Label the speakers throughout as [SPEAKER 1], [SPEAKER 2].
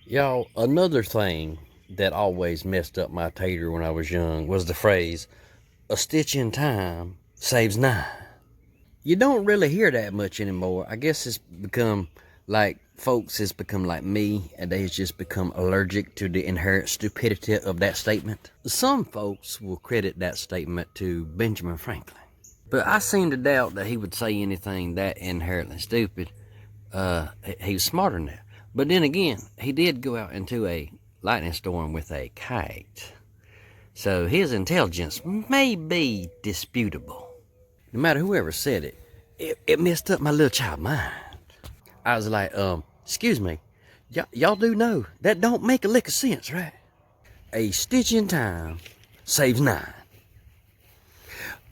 [SPEAKER 1] Y'all, another thing that always messed up my tater when I was young was the phrase, a stitch in time saves nine. You don't really hear that much anymore. I guess it's become like folks has become like me and they've just become allergic to the inherent stupidity of that statement. Some folks will credit that statement to Benjamin Franklin, but I seem to doubt that he would say anything that inherently stupid. He was smarter than that. But then again, he did go out into a lightning storm with a kite. So his intelligence may be disputable. No matter whoever said it, it messed up my little child mind. I was like, excuse me, y'all do know that don't make a lick of sense, right? A stitch in time saves nine.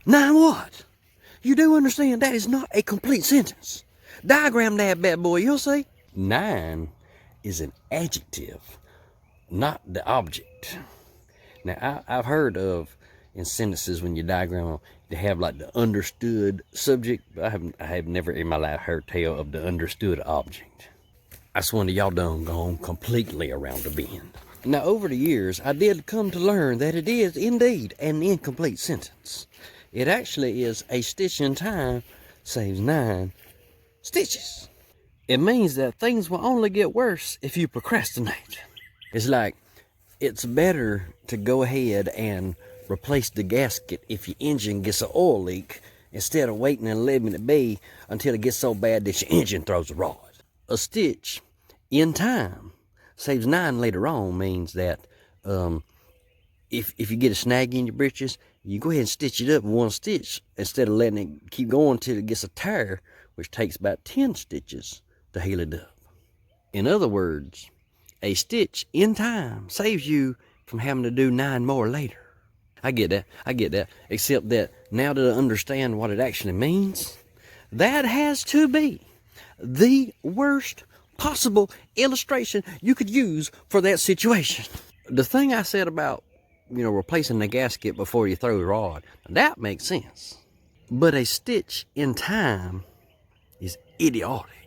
[SPEAKER 1] Nine what? You do understand that is not a complete sentence. Diagram that bad boy, you'll see. Nine is an adjective, not the object. Now, I've heard of in sentences when you diagram them, they have like the understood subject, but I have never in my life heard tell of the understood object. I swear to y'all done gone completely around the bend. Now, over the years, I did come to learn that it is indeed an incomplete sentence. It actually is a stitch in time saves nine stitches. It means that things will only get worse if you procrastinate. It's like, it's better to go ahead and replace the gasket if your engine gets an oil leak instead of waiting and letting it be until it gets so bad that your engine throws a rod. A stitch in time saves nine later on means that if you get a snag in your britches, you go ahead and stitch it up in one stitch instead of letting it keep going till it gets a tear, which takes about 10 stitches to heal it up. In other words, a stitch in time saves you from having to do 9 more later. I get that. Except that now that I understand what it actually means, that has to be the worst possible illustration you could use for that situation. The thing I said about, replacing the gasket before you throw the rod, that makes sense. But a stitch in time is idiotic.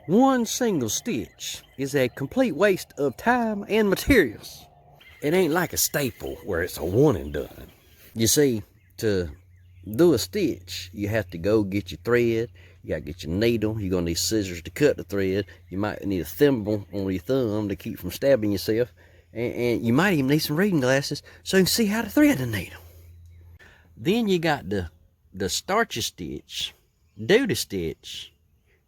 [SPEAKER 1] One single stitch is a complete waste of time and materials. It ain't like a staple where it's a one and done. You see, to do a stitch, you have to go get your thread, you gotta get your needle, you're gonna need scissors to cut the thread, you might need a thimble on your thumb to keep from stabbing yourself, and you might even need some reading glasses so you can see how to thread the needle. Then you got the start your stitch, do the stitch,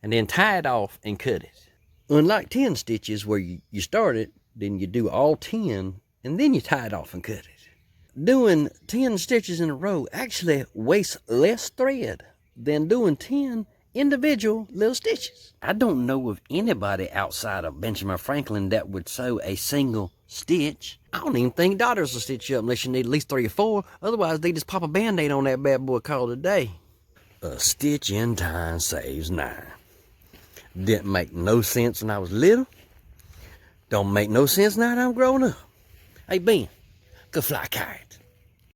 [SPEAKER 1] and then tie it off and cut it. Unlike 10 stitches where you start it, then you do all 10, and then you tie it off and cut it. Doing 10 stitches in a row actually wastes less thread than doing 10 individual little stitches. I don't know of anybody outside of Benjamin Franklin that would sew a single stitch. I don't even think doctors will stitch you up unless you need at least 3 or 4. Otherwise, they just pop a band-aid on that bad boy called a day. A stitch in time saves 9. Didn't make no sense when I was little. Don't make no sense now that I'm growing up. Hey, Ben, go fly a kite.